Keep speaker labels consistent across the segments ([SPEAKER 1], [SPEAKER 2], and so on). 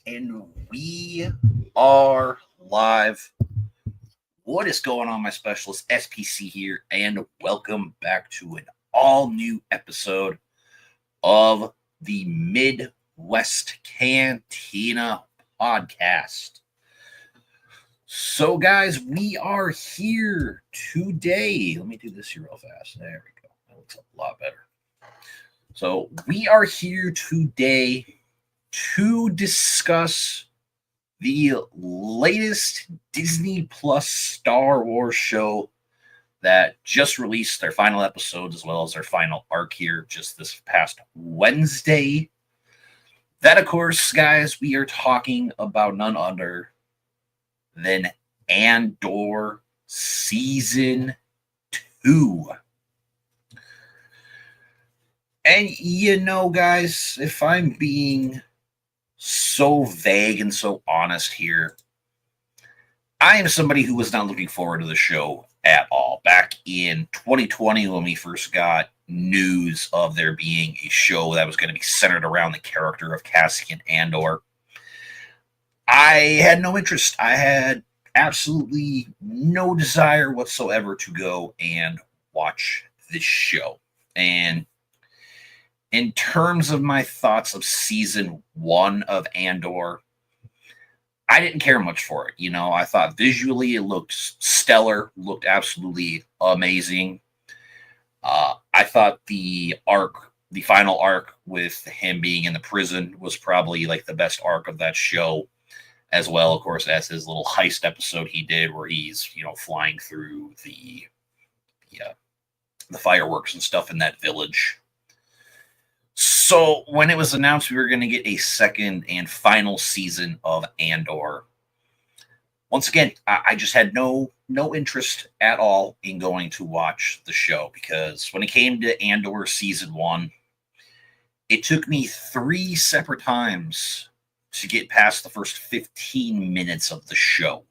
[SPEAKER 1] And we are live. What is going on, my specialist SPC here, and welcome back to an all new episode of the Midwest Cantina podcast. So, guys, we are here today. Let me do this here real fast. There we go. That looks a lot better. So, we are here today to discuss the latest Disney Plus Star Wars show that just released their final episodes as well as their final arc here just this past Wednesday. That, of course, guys, we are talking about none other than Andor Season 2. And guys, if I'm being so vague and so honest here, I am somebody who was not looking forward to the show at all. Back in 2020, when we first got news of there being a show that was going to be centered around the character of Cassian Andor, I had no interest. I had absolutely no desire whatsoever to go and watch this show. And in terms of my thoughts of season 1 of Andor, I didn't care much for it. I thought visually it looked stellar, looked absolutely amazing. I thought the final arc with him being in the prison was probably like the best arc of that show, as well, of course, as his little heist episode he did where he's, flying through the fireworks and stuff in that village. So when it was announced we were going to get a second and final season of Andor, once again, I just had no interest at all in going to watch the show, because when it came to Andor Season 1, it took me 3 separate times to get past the first 15 minutes of the show.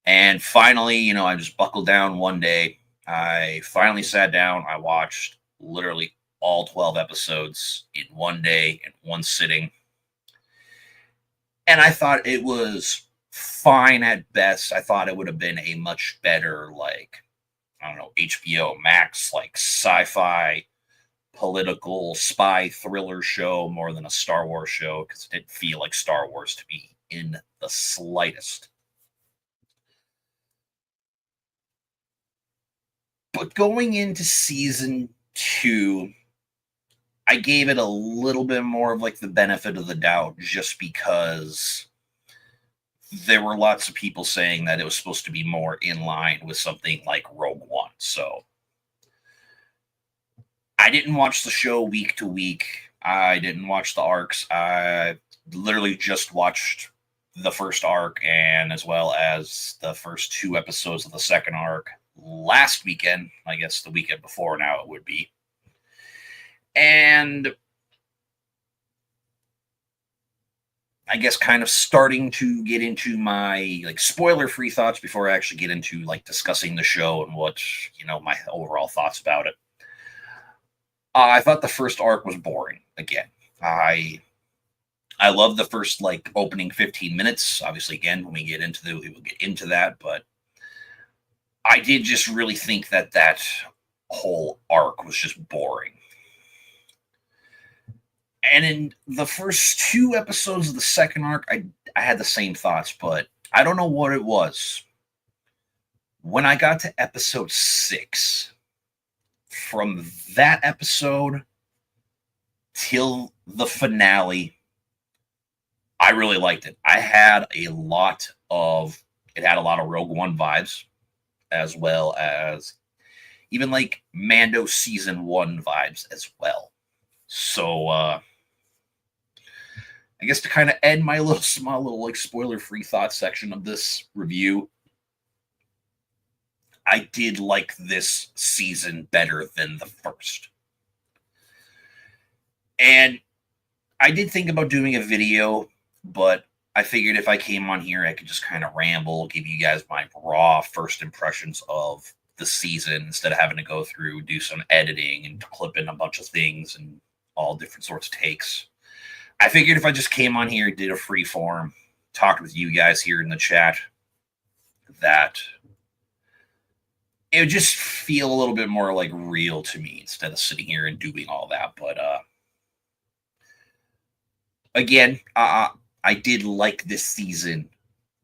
[SPEAKER 1] And finally, I just buckled down one day. I finally sat down. I watched literally all 12 episodes in one day, in one sitting. And I thought it was fine at best. I thought it would have been a much better, HBO Max, sci-fi, political, spy thriller show more than a Star Wars show, because it didn't feel like Star Wars to me in the slightest. But going into season 2, I gave it a little bit more of the benefit of the doubt, just because there were lots of people saying that it was supposed to be more in line with something like Rogue One. So I didn't watch the show week to week. I didn't watch the arcs. I literally just watched the first arc, and as well as the first 2 episodes of the second arc last weekend. I guess the weekend before now it would be. And I guess kind of starting to get into my spoiler-free thoughts before I actually get into discussing the show and what, my overall thoughts about it. I thought the first arc was boring again. I love the first opening 15 minutes. Obviously, again, when we will get into that, but I did just really think that whole arc was just boring. And in the first 2 episodes of the second arc, I had the same thoughts, but I don't know what it was. When I got to episode 6, from that episode till the finale, I really liked it. It had a lot of Rogue One vibes, as well as even Mando season 1 vibes as well. So I guess to kind of end my small little spoiler-free thought section of this review, I did like this season better than the first. And I did think about doing a video, but I figured if I came on here, I could just kind of ramble, give you guys my raw first impressions of the season, instead of having to go through, do some editing and clip in a bunch of things and all different sorts of takes. I figured if I just came on here, did a free form, talked with you guys here in the chat, that it would just feel a little bit more like real to me instead of sitting here and doing all that. But again, I did like this season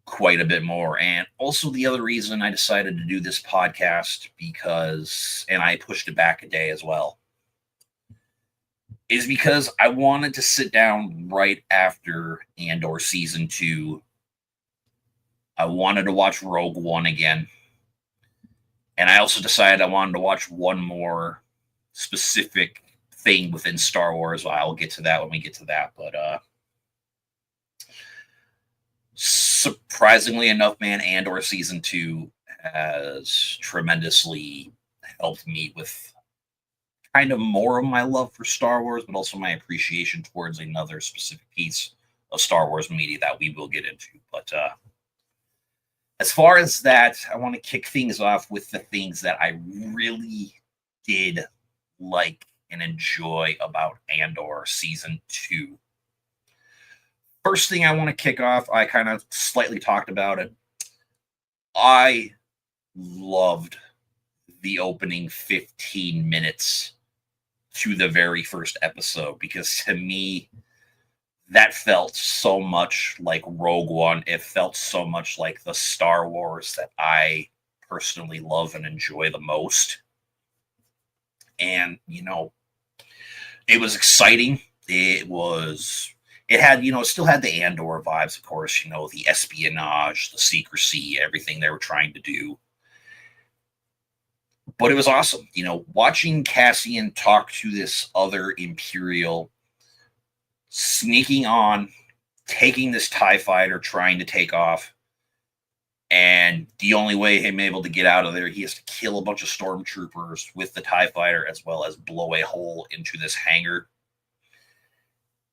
[SPEAKER 1] quite a bit more. And also the other reason I decided to do this podcast, because, and I pushed it back a day as well, is because I wanted to sit down right after Andor season 2. I wanted to watch Rogue One again. And I also decided I wanted to watch one more specific thing within Star Wars. I'll get to that when we get to that. But surprisingly enough, man, Andor season 2 has tremendously helped me with kind of more of my love for Star Wars, but also my appreciation towards another specific piece of Star Wars media that we will get into. But as far as that, I want to kick things off with the things that I really did like and enjoy about Andor season 2. First thing I want to kick off, I kind of slightly talked about it. I loved the opening 15 minutes to the very first episode, because to me, that felt so much like Rogue One. It felt so much like the Star Wars that I personally love and enjoy the most. And, it was exciting. It had, it still had the Andor vibes, of course, the espionage, the secrecy, everything they were trying to do. But it was awesome, watching Cassian talk to this other Imperial, sneaking on, taking this TIE fighter, trying to take off. And the only way him able to get out of there, he has to kill a bunch of stormtroopers with the TIE fighter, as well as blow a hole into this hangar.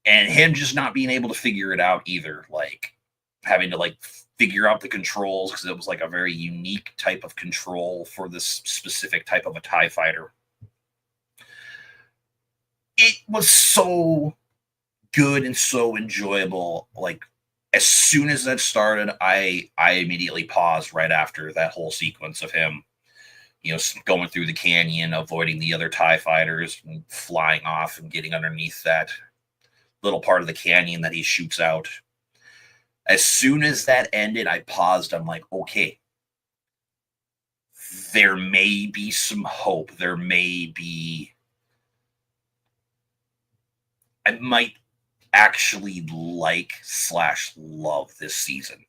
[SPEAKER 1] And him just not being able to figure it out either, like having to figure out the controls, because it was like a very unique type of control for this specific type of a TIE fighter. It was so good and so enjoyable. Like, as soon as that started, I immediately paused right after that whole sequence of him, going through the canyon, avoiding the other TIE fighters, and flying off and getting underneath that little part of the canyon that he shoots out. As soon as that ended, I paused. I'm like, okay, there may be some hope. There may be, I might actually like/love this season.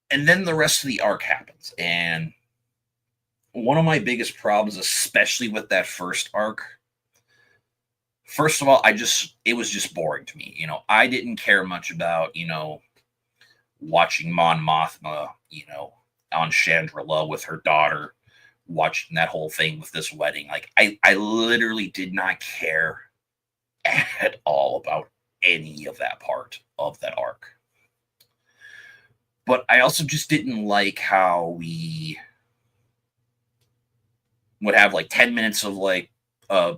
[SPEAKER 1] And then the rest of the arc happens. And one of my biggest problems, especially with that first arc, first of all, it was just boring to me. I didn't care much about, watching Mon Mothma, on Chandrila with her daughter, watching that whole thing with this wedding. Like, I literally did not care at all about any of that part of that arc. But I also just didn't like how we would have 10 minutes of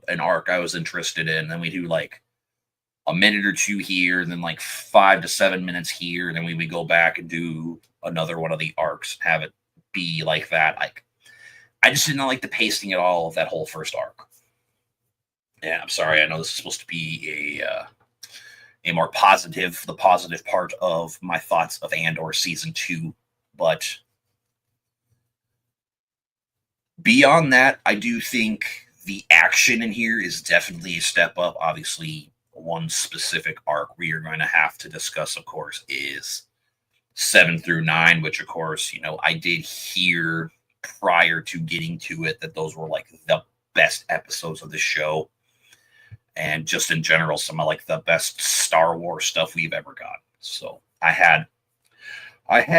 [SPEAKER 1] an arc I was interested in, and then we do a minute or two here, and then 5 to 7 minutes here, and then we would go back and do another one of the arcs, have it be like that. I just didn't like the pacing at all of that whole first arc. And I'm sorry, I know this is supposed to be a more positive, the positive part of my thoughts of Andor season 2, but beyond that, I do think the action in here is definitely a step up. Obviously, one specific arc we are going to have to discuss, of course, is 7 through 9, which, of course, I did hear prior to getting to it that those were the best episodes of the show, and just in general, some of the best Star Wars stuff we've ever got. So I had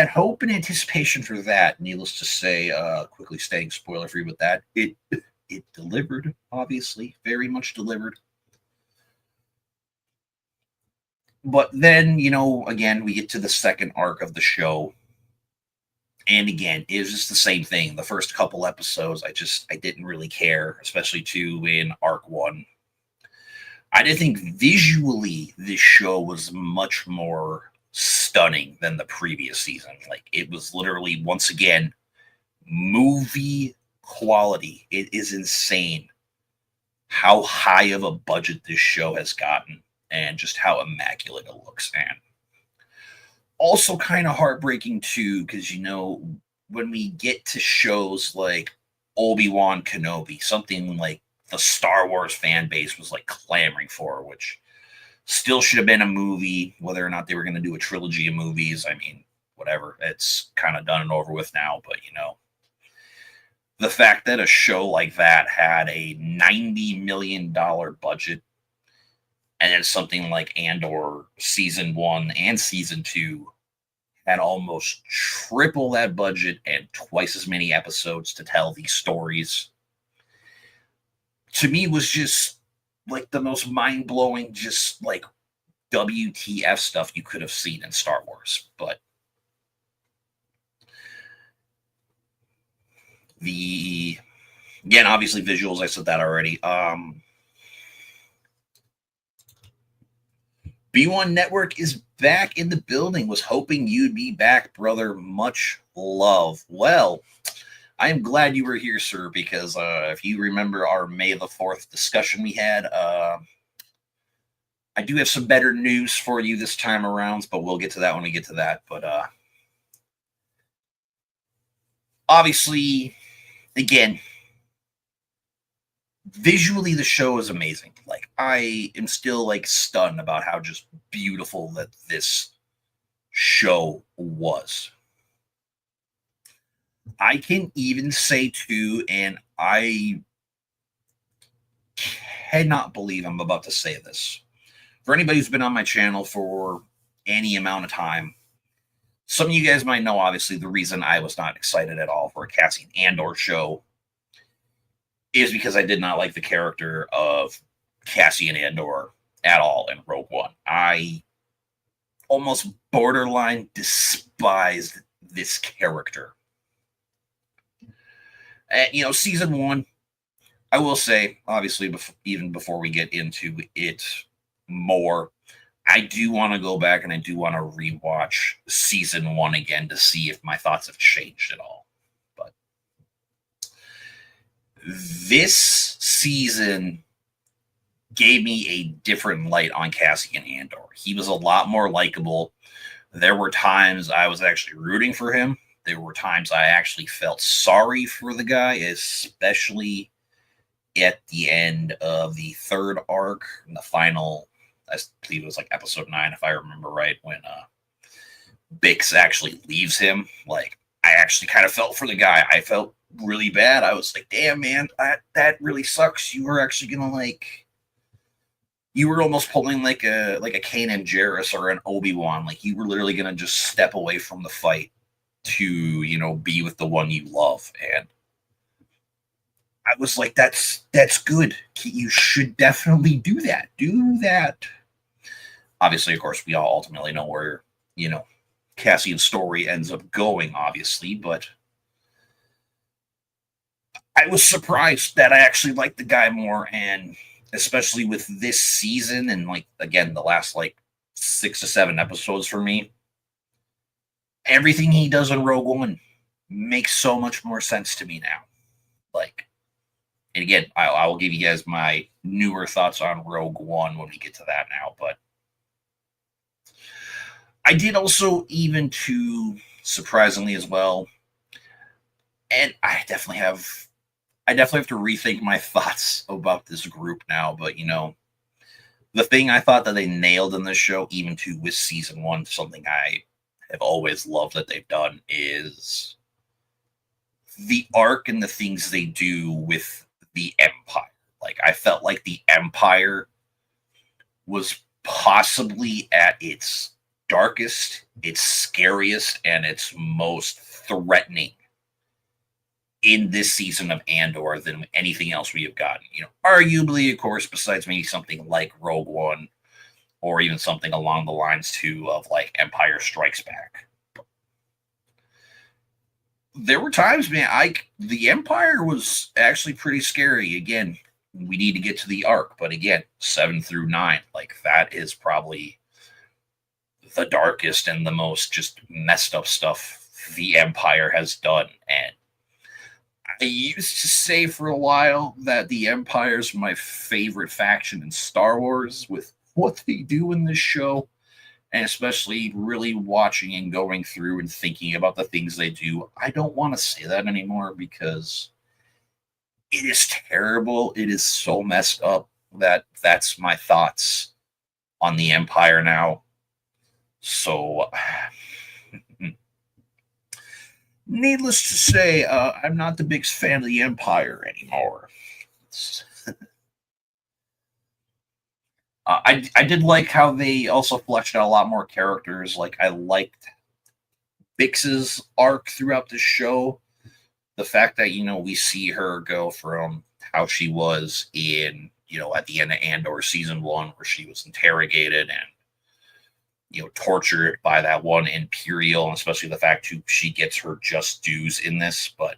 [SPEAKER 1] hope and anticipation for that. Needless to say, quickly staying spoiler free with that, it delivered, obviously, very much delivered. But then, again, we get to the second arc of the show. And again, it was just the same thing. The first couple episodes, I didn't really care, especially in arc 1. I did think visually this show was much more stunning than the previous season. Like it was literally once again movie quality. It is insane how high of a budget this show has gotten and just how immaculate it looks. And also kind of heartbreaking too, because when we get to shows like Obi-Wan Kenobi, something like the Star Wars fan base was like clamoring for, which still should have been a movie, whether or not they were going to do a trilogy of movies. I mean, whatever. It's kind of done and over with now, but the fact that a show like that had a $90 million budget and then something like Andor season 1 and season 2 had almost triple that budget and twice as many episodes to tell these stories, to me was just like the most mind-blowing, just like WTF stuff you could have seen in Star Wars. But again, obviously visuals, I said that already. B1 Network is back in the building. Was hoping you'd be back, brother. Much love. Well, I am glad you were here, sir, because if you remember our May the 4th discussion we had, I do have some better news for you this time around, but we'll get to that when we get to that. But obviously, again, visually the show is amazing. Like I am still like stunned about how just beautiful that this show was. I can even say too, and I cannot believe I'm about to say this. For anybody who's been on my channel for any amount of time, some of you guys might know obviously the reason I was not excited at all for a Cassian Andor show is because I did not like the character of Cassian Andor at all in Rogue One. I almost borderline despised this character. And, season 1, I will say, obviously, even before we get into it more, I do want to go back and I do want to rewatch season 1 again to see if my thoughts have changed at all. But this season gave me a different light on Cassian Andor. He was a lot more likable. There were times I was actually rooting for him. There were times I actually felt sorry for the guy, especially at the end of the third arc, in the final, I believe it was like episode 9, if I remember right, when Bix actually leaves him. Like, I actually kind of felt for the guy. I felt really bad. I was like, damn, man, that really sucks. You were actually going to, you were almost pulling like a Kanan Jarrus or an Obi-Wan. Like, you were literally going to just step away from the fight to, be with the one you love. And I was like, that's good. You should definitely do that. Do that. Obviously, of course, we all ultimately know where, Cassian's story ends up going, obviously, but I was surprised that I actually liked the guy more, and especially with this season and, again, the last, 6 to 7 episodes for me, everything he does in Rogue One makes so much more sense to me now. And again, I will give you guys my newer thoughts on Rogue One when we get to that now. But I did also, even too, surprisingly as well, and I definitely have to rethink my thoughts about this group now. But the thing I thought that they nailed in this show, even too with season 1, something I have always loved that they've done, is the arc and the things they do with the Empire. I felt like the Empire was possibly at its darkest, its scariest, and its most threatening in this season of Andor than anything else we have gotten. Arguably, of course, besides maybe something like Rogue One, or even something along the lines too of Empire Strikes Back. There were times, man, the Empire was actually pretty scary. Again, we need to get to the arc. But again, 7 through 9, like that is probably the darkest and the most just messed up stuff the Empire has done. And I used to say for a while that the Empire's my favorite faction in Star Wars with what they do in this show, and especially really watching and going through and thinking about the things they do. I don't want to say that anymore because it is terrible. It is so messed up that that's my thoughts on the Empire now. So, needless to say, I'm not the biggest fan of the Empire anymore. I did like how they also fleshed out a lot more characters. Like I liked Bix's arc throughout the show. The fact that we see her go from how she was in at the end of Andor season 1, where she was interrogated and tortured by that one Imperial, and especially the fact too she gets her just dues in this. But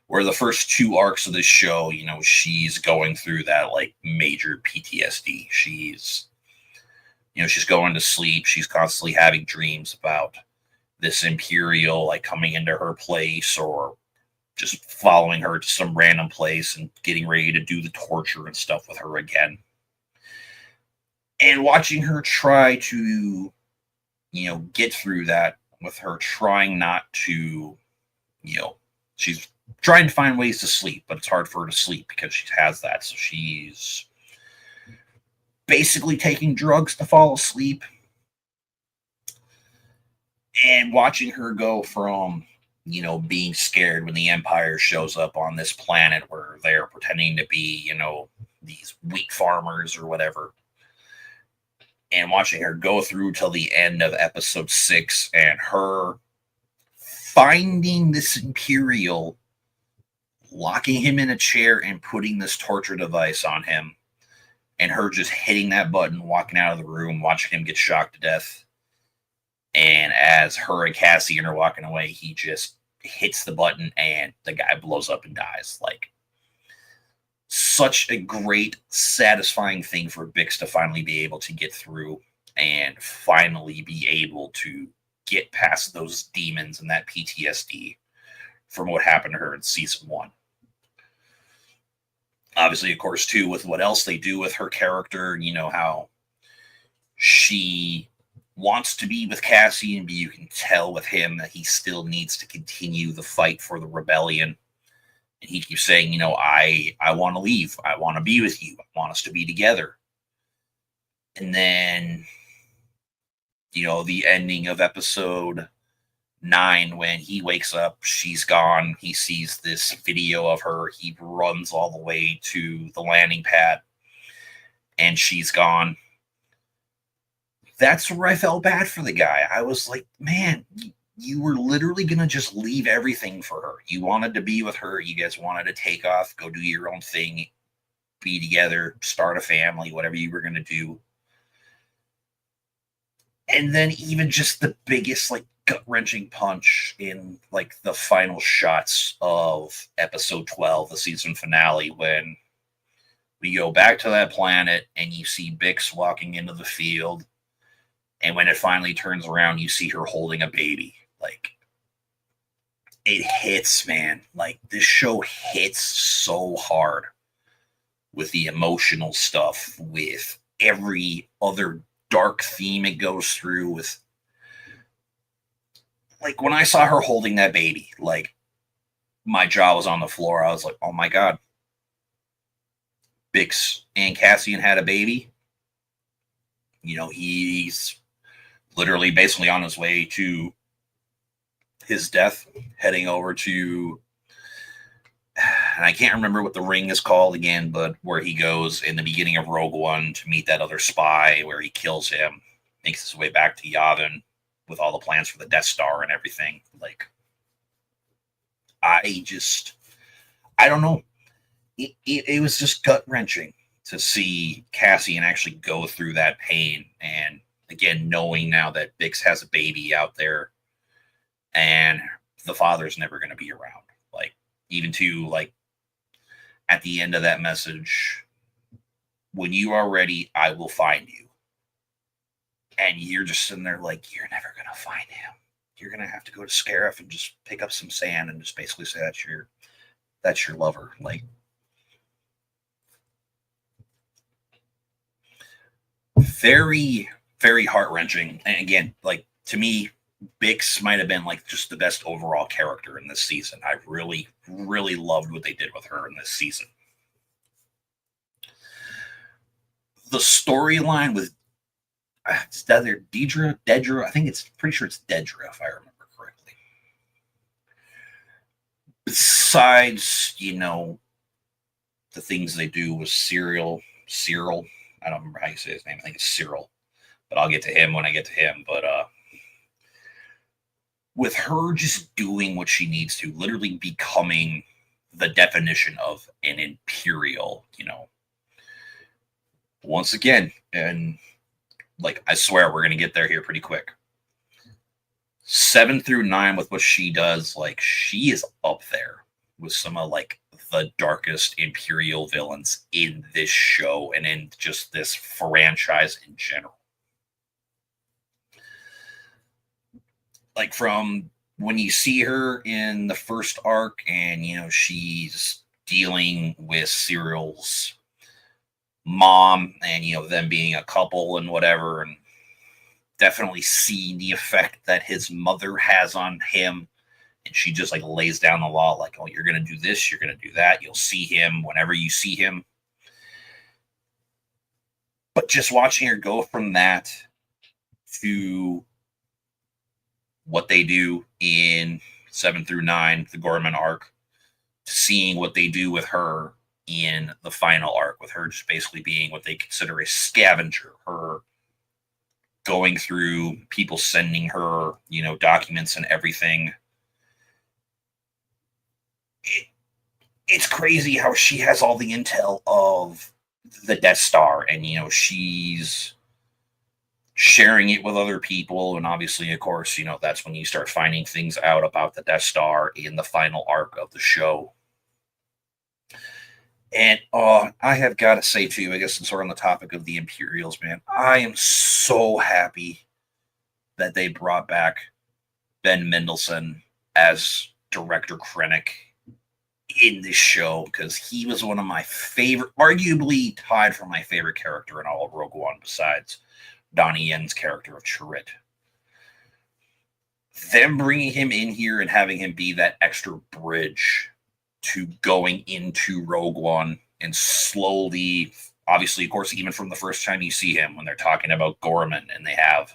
[SPEAKER 1] where the first 2 arcs of this show, she's going through that like major PTSD. She's going to sleep. She's constantly having dreams about this Imperial like coming into her place or just following her to some random place and getting ready to do the torture and stuff with her again. And watching her try to, get through that with her trying not to, she's trying to find ways to sleep, but it's hard for her to sleep because she has that. So she's basically taking drugs to fall asleep. And watching her go from, being scared when the Empire shows up on this planet where they're pretending to be, these wheat farmers or whatever, and watching her go through till the end of episode 6 and her finding this Imperial, locking him in a chair and putting this torture device on him, and her just hitting that button, walking out of the room, watching him get shocked to death. And as her and Cassian are walking away, he just hits the button and the guy blows up and dies. Like, such a great, satisfying thing for Bix to finally be able to get through and finally be able to get past those demons and that PTSD from what happened to her in season 1. Obviously, of course, too, with what else they do with her character, how she wants to be with Cassian, but you can tell with him that he still needs to continue the fight for the rebellion. And he keeps saying, I want to leave. I want to be with you. I want us to be together. And then, the ending of episode 9, when he wakes up, she's gone. He sees this video of her. He runs all the way to the landing pad, and she's gone. That's where I felt bad for the guy. I was like, man, you were literally going to just leave everything for her. You wanted to be with her. You guys wanted to take off, go do your own thing, be together, start a family, whatever you were going to do. And then even just the biggest, like, gut-wrenching punch in, like, the final shots of episode 12, the season finale, when we go back to that planet and you see Bix walking into the field. And when it finally turns around, you see her holding a baby. Like, it hits, man. Like, this show hits so hard with the emotional stuff, with every other dark theme it goes through. With, like, when I saw her holding that baby, like, my jaw was on the floor. I was like, oh my God. Bix and Cassian had a baby. He's literally basically on his way to his death, heading over to, and I can't remember what the ring is called again, but where he goes in the beginning of Rogue One to meet that other spy, where he kills him, makes his way back to Yavin with all the plans for the Death Star and everything. Like, I don't know. It was just gut-wrenching to see Cassian actually go through that pain. And again, knowing now that Bix has a baby out there and the father's never going to be around. Like, even to, like, at the end of that message, when you are ready, I will find you. And you're just sitting there like, you're never going to find him. You're going to have to go to Scarif and just pick up some sand and just basically say that's your lover. Like, very, very heart-wrenching. And again, like, to me, Bix might have been like just the best overall character in this season. I really, really loved what they did with her in this season. The storyline with it's either Dedra. I think it's pretty sure it's Dedra, if I remember correctly. Besides, the things they do with Cyril. I don't remember how you say his name. I think it's Cyril, but I'll get to him when I get to him. But with her just doing what she needs to, literally becoming the definition of an Imperial, once again, and like, I swear we're going to get there here pretty quick. 7 through 9 with what she does, like, she is up there with some of, like, the darkest Imperial villains in this show and in just this franchise in general. Like, from when you see her in the first arc and, she's dealing with Cyril's mom and, them being a couple and whatever, and definitely seeing the effect that his mother has on him. And she just like lays down the law, like, oh, you're going to do this, you're going to do that. You'll see him whenever you see him. But just watching her go from that to what they do in 7 through 9, the Gorman arc, to seeing what they do with her in the final arc, with her just basically being what they consider a scavenger, her going through people sending her, documents and everything. It's crazy how she has all the intel of the Death Star, and she's sharing it with other people, and obviously, of course, that's when you start finding things out about the Death Star in the final arc of the show. And I have got to say too, I guess since we're on the topic of the Imperials, man, I am so happy that they brought back Ben Mendelsohn as Director Krennic in this show, because he was one of my favorite, arguably tied for my favorite character in all of Rogue One, besides Donnie Yen's character of Chirrut. Them bringing him in here and having him be that extra bridge to going into Rogue One and slowly, obviously, of course, even from the first time you see him, when they're talking about Gorman and they have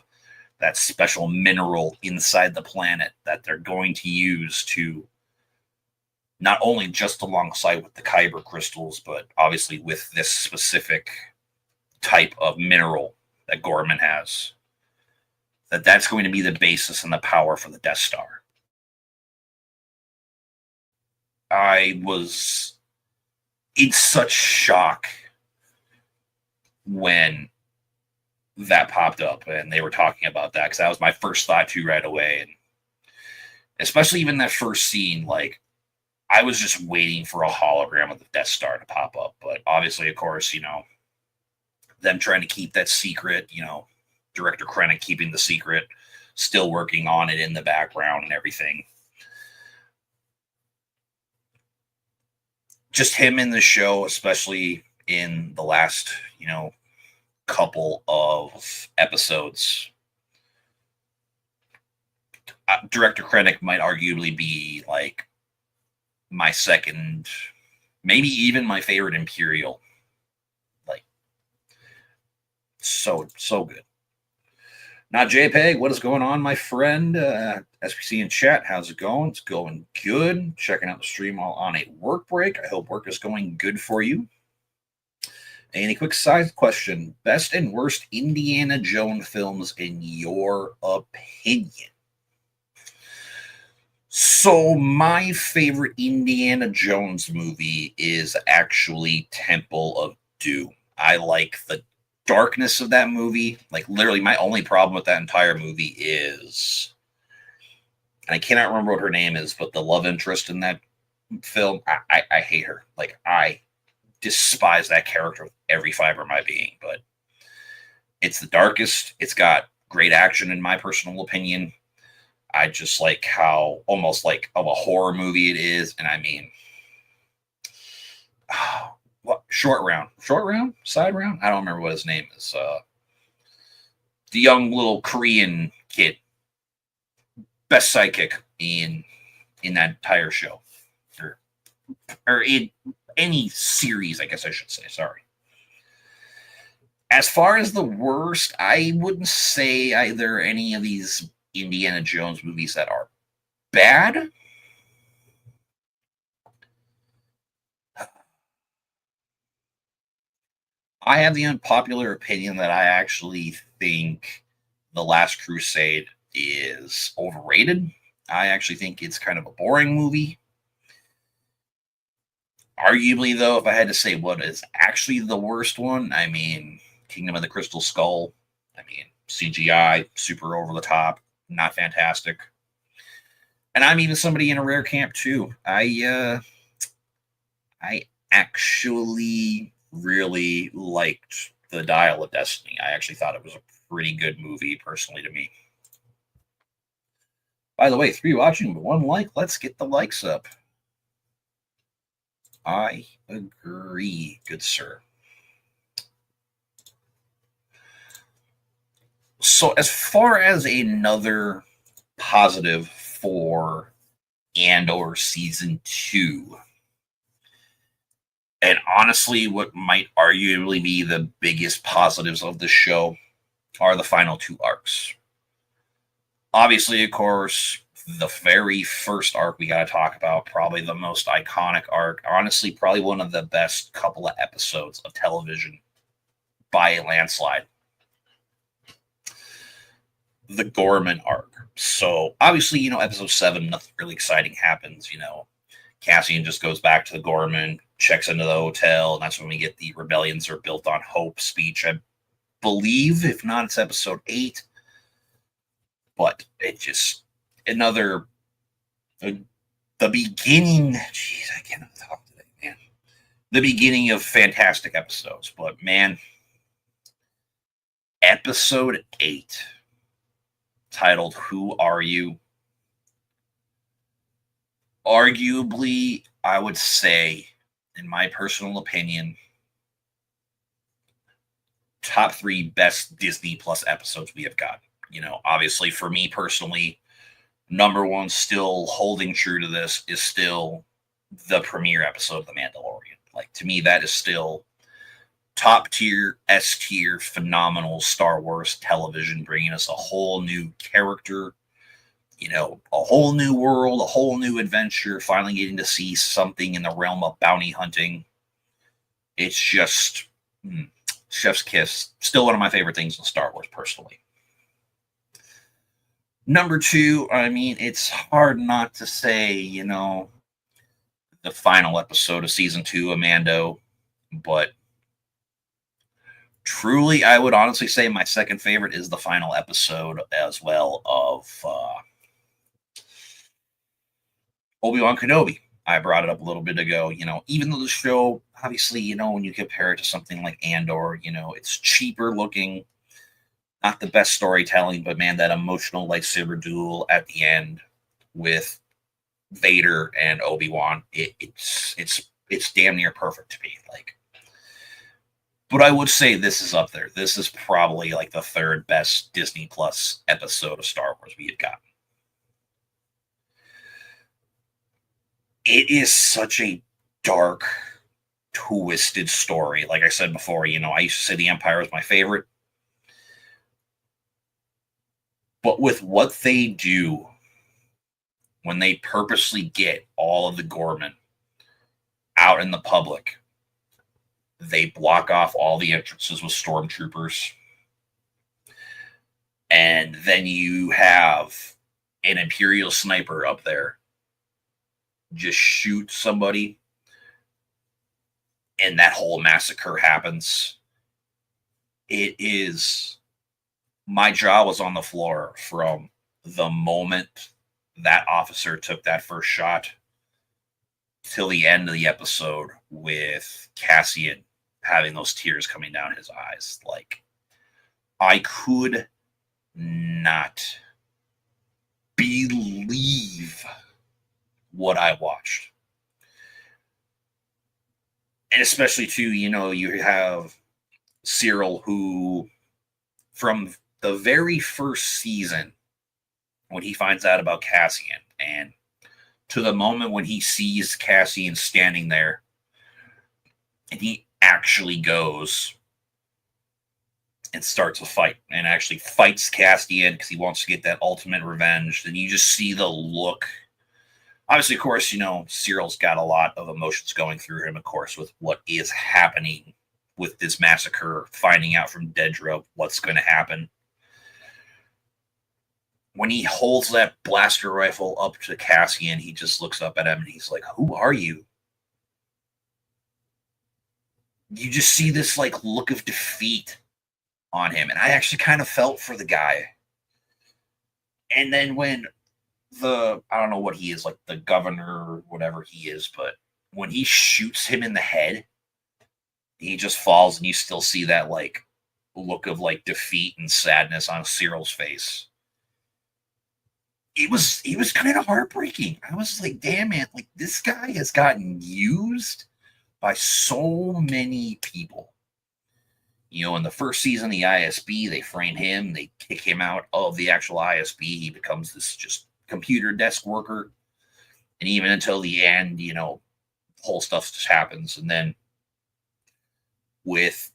[SPEAKER 1] that special mineral inside the planet that they're going to use to not only just alongside with the Kyber crystals, but obviously with this specific type of mineral that Gorman has, that's going to be the basis and the power for the Death Star. I was in such shock when that popped up and they were talking about that, because that was my first thought too right away. And especially even that first scene, like, I was just waiting for a hologram of the Death Star to pop up. But obviously, of course, them trying to keep that secret, Director Krennic keeping the secret, still working on it in the background and everything. Just him in the show, especially in the last, couple of episodes. Director Krennic might arguably be like my second, maybe even my favorite Imperial. Like, so good. Now, JPEG, what is going on, my friend? As we see in chat, how's it going? It's going good. Checking out the stream while on a work break. I hope work is going good for you. And a quick side question. Best and worst Indiana Jones films in your opinion? So my favorite Indiana Jones movie is actually Temple of Doom. I like the darkness of that movie. Like, literally, my only problem with that entire movie is, and I cannot remember what her name is, but the love interest in that film, I hate her. Like, I despise that character with every fiber of my being. But it's the darkest. It's got great action, in my personal opinion. I just like how almost like of a horror movie it is. And I mean, what short round, side round? I don't remember what his name is. The young little Korean kid, best sidekick in that entire show, or in any series, I guess I should say. Sorry. As far as the worst, I wouldn't say either any of these Indiana Jones movies that are bad. I have the unpopular opinion that I actually think The Last Crusade is overrated. I actually think it's kind of a boring movie. Arguably, though, if I had to say what is actually the worst one, I mean, Kingdom of the Crystal Skull. I mean, CGI, super over the top, not fantastic. And I'm even somebody in a rare camp too. I actually really liked The Dial of Destiny. I actually thought it was a pretty good movie, personally, to me. By the way, 3 watching, but 1 like. Let's get the likes up. I agree, good sir. So, as far as another positive for Andor season 2, and honestly, what might arguably be the biggest positives of the show are the final 2 arcs. Obviously, of course, the very first arc we got to talk about, probably the most iconic arc. Honestly, probably one of the best couple of episodes of television by a landslide. The Gorman arc. So, obviously, episode 7, nothing really exciting happens. Cassian just goes back to the Gorman, checks into the hotel, and that's when we get the rebellions are built on hope speech. I believe, if not, it's episode 8. But it just the beginning. Jeez, I cannot talk today, man. The beginning of fantastic episodes, but man, episode 8, titled "Who Are You?" Arguably, I would say, in my personal opinion, top 3 best Disney Plus episodes we have got. Obviously, for me personally, number 1, still holding true to this, is still the premiere episode of The Mandalorian. Like, to me, that is still top tier, S tier, phenomenal Star Wars television, bringing us a whole new character, a whole new world, a whole new adventure, finally getting to see something in the realm of bounty hunting. It's just chef's kiss. Still one of my favorite things in Star Wars, personally. Number 2, I mean, it's hard not to say, the final episode of season 2 of Mando, but truly, I would honestly say my second favorite is the final episode as well of Obi-Wan Kenobi. I brought it up a little bit ago. Even though the show, obviously, when you compare it to something like Andor, it's cheaper looking, not the best storytelling, but man, that emotional lightsaber duel at the end with Vader and Obi-Wan, it's damn near perfect to me. But I would say this is up there. This is probably like the 3rd best Disney Plus episode of Star Wars we had gotten. It is such a dark, twisted story. Like I said before, I used to say the Empire was my favorite. But with what they do when they purposely get all of the Gorman out in the public, they block off all the entrances with stormtroopers. And then you have an Imperial sniper up there just shoot somebody, and that whole massacre happens. It is, my jaw was on the floor from the moment that officer took that first shot till the end of the episode with Cassian having those tears coming down his eyes. Like, I could not believe what I watched. And especially, too, you have Cyril, who, from the very first season, when he finds out about Cassian, and to the moment when he sees Cassian standing there, and he actually goes and starts a fight, and actually fights Cassian because he wants to get that ultimate revenge. And you just see the look. Obviously, of course, Cyril's got a lot of emotions going through him, of course, with what is happening with this massacre, finding out from Dedra what's going to happen. When he holds that blaster rifle up to Cassian, he just looks up at him and he's like, "Who are you?" You just see this like look of defeat on him. And I actually kind of felt for the guy. And then when I don't know what he is, like the governor or whatever he is, but when he shoots him in the head, he just falls, and you still see that like look of like defeat and sadness on Cyril's face. It was kind of heartbreaking. I was like, damn, man, like this guy has gotten used by so many people. In the first season of the ISB, they frame him, they kick him out of the actual ISB. He becomes this just computer desk worker. And even until the end, whole stuff just happens. And then with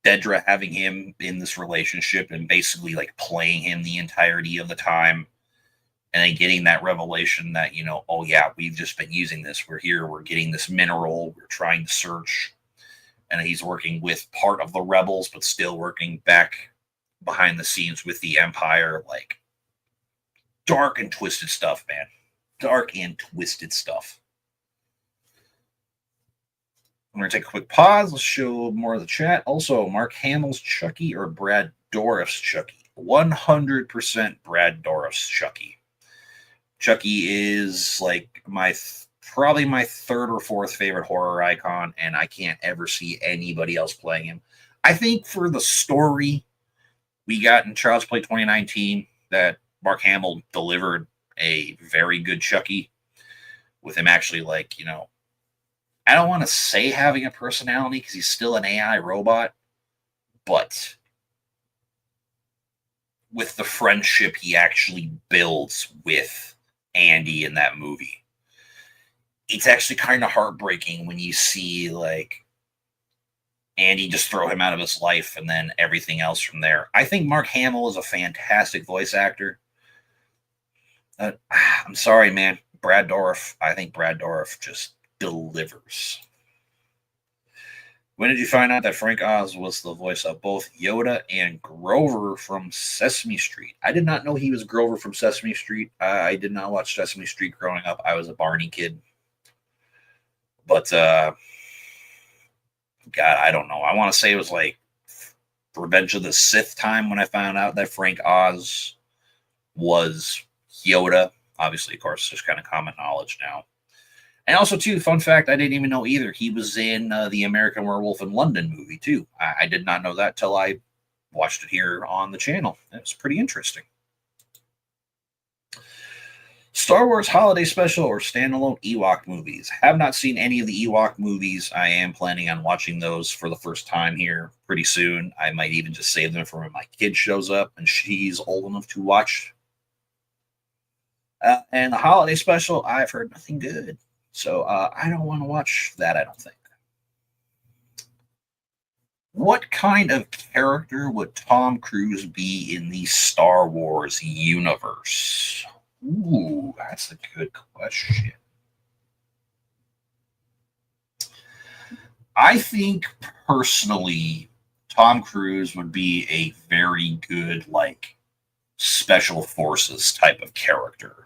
[SPEAKER 1] Dedra having him in this relationship and basically like playing him the entirety of the time, and then getting that revelation that, oh yeah, we've just been using this. We're here. We're getting this mineral. We're trying to search. And he's working with part of the rebels, but still working back behind the scenes with the Empire. Like, dark and twisted stuff, man. Dark and twisted stuff. I'm going to take a quick pause. Let's show more of the chat. Also, Mark Hamill's Chucky or Brad Dourif's Chucky? 100% Brad Dourif's Chucky. Chucky is like probably my third or fourth favorite horror icon, and I can't ever see anybody else playing him. I think for the story we got in Child's Play 2019, that Mark Hamill delivered a very good Chucky, with him actually like, I don't want to say having a personality because he's still an AI robot, but with the friendship he actually builds with Andy in that movie, it's actually kind of heartbreaking when you see like Andy just throw him out of his life and then everything else from there. I think Mark Hamill is a fantastic voice actor. I'm sorry, man. Brad Dourif, I think Brad Dourif just delivers. When did you find out that Frank Oz was the voice of both Yoda and Grover from Sesame Street? I did not know he was Grover from Sesame Street. I did not watch Sesame Street growing up. I was a Barney kid. But, God, I don't know. I want to say it was like Revenge of the Sith time when I found out that Frank Oz was Yoda. Obviously, of course, there's kind of common knowledge now. And also, too, fun fact, I didn't even know either. He was in the American Werewolf in London movie, too. I did not know that till I watched it here on the channel. It was pretty interesting. Star Wars Holiday Special or standalone Ewok movies. Have not seen any of the Ewok movies. I am planning on watching those for the first time here pretty soon. I might even just save them for when my kid shows up and she's old enough to watch. And the Holiday Special, I've heard nothing good. So I don't want to watch that, I don't think. What kind of character would Tom Cruise be in the Star Wars universe? Ooh, that's a good question. I think, personally, Tom Cruise would be a very good, like, special forces type of character.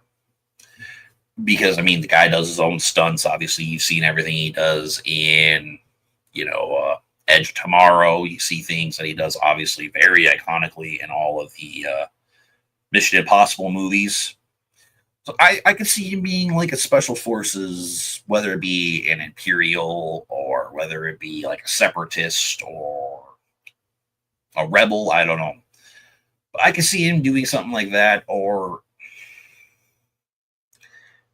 [SPEAKER 1] Because, I mean, the guy does his own stunts. Obviously, you've seen everything he does in, Edge of Tomorrow. You see things that he does, obviously, very iconically in all of the Mission Impossible movies. So I could see him being like a special forces, whether it be an Imperial or whether it be like a separatist or a rebel. I don't know. But I could see him doing something like that, or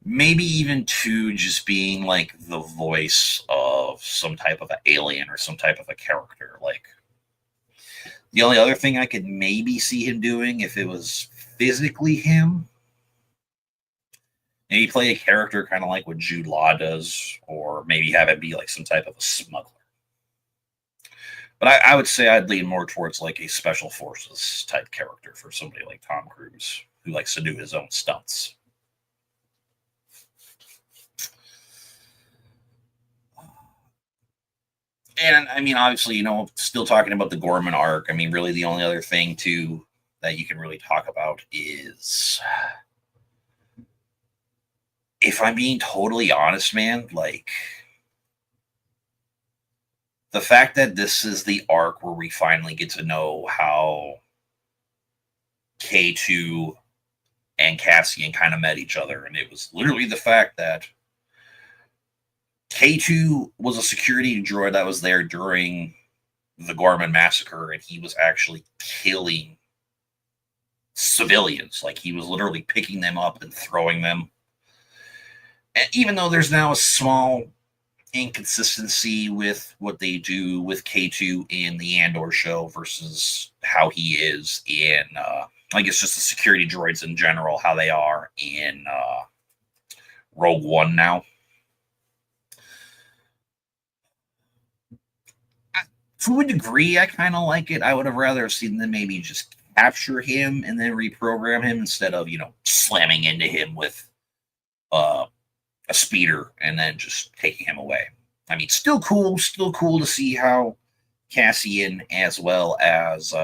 [SPEAKER 1] maybe even to just being like the voice of some type of an alien or some type of a character. Like the only other thing I could maybe see him doing if it was physically him, maybe play a character kind of like what Jude Law does, or maybe have it be like some type of a smuggler. But I would say I'd lean more towards like a special forces type character for somebody like Tom Cruise, who likes to do his own stunts. And I mean, obviously, still talking about the Gorman arc. I mean, really, the only other thing too that you can really talk about is, if I'm being totally honest, man, like the fact that this is the arc where we finally get to know how K2 and Cassian kind of met each other. And it was literally the fact that K2 was a security droid that was there during the Gorman massacre, and he was actually killing civilians. Like, he was literally picking them up and throwing them. And even though there's now a small inconsistency with what they do with K2 in the Andor show versus how he is in, I guess, just the security droids in general, how they are in Rogue One now. To a degree, I kind of like it. I would have rather seen them maybe just capture him and then reprogram him instead of, slamming into him with uh, a speeder and then just taking him away. I mean, still cool to see how Cassian as well as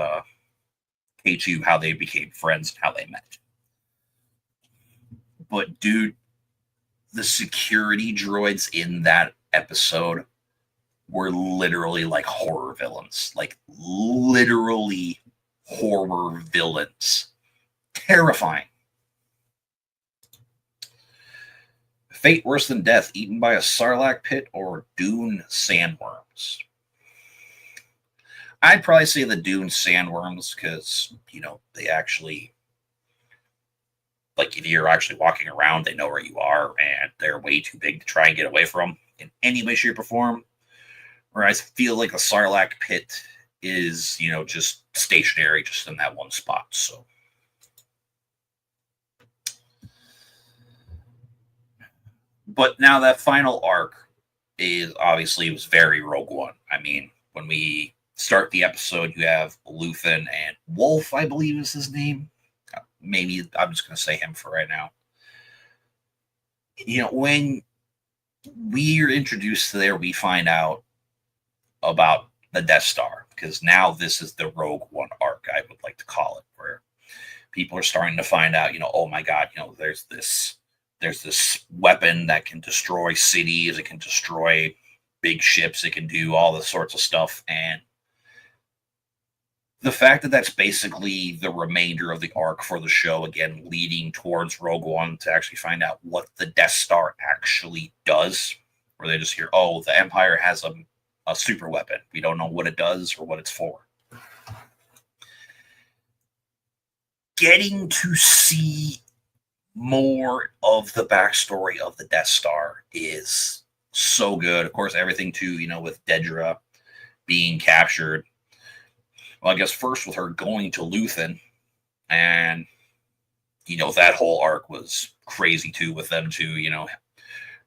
[SPEAKER 1] K2, how they became friends and how they met. But dude, the security droids in that episode were literally like horror villains, like literally horror villains. Terrifying. Fate worse than death, eaten by a sarlacc pit or dune sandworms. I'd probably say the dune sandworms because, they actually, like, if you're actually walking around, they know where you are and they're way too big to try and get away from in any way, shape, or form. Whereas I feel like the sarlacc pit is, just stationary, just in that one spot. So, but now that final arc is obviously, it was very Rogue One. I mean, when we start the episode, you have Luthen and Wolf, I believe is his name. Maybe I'm just going to say him for right now. When we are introduced to there, we find out about the Death Star, because now this is the Rogue One arc, I would like to call it, where people are starting to find out, oh my God, there's this weapon that can destroy cities, it can destroy big ships, it can do all this sorts of stuff. And the fact that that's basically the remainder of the arc for the show, again, leading towards Rogue One to actually find out what the Death Star actually does, where they just hear, oh, the Empire has a super weapon. We don't know what it does or what it's for. Getting to see more of the backstory of the Death Star is so good. Of course, everything too, with Dedra being captured. Well, I guess first with her going to Luthen, and that whole arc was crazy too, with them too,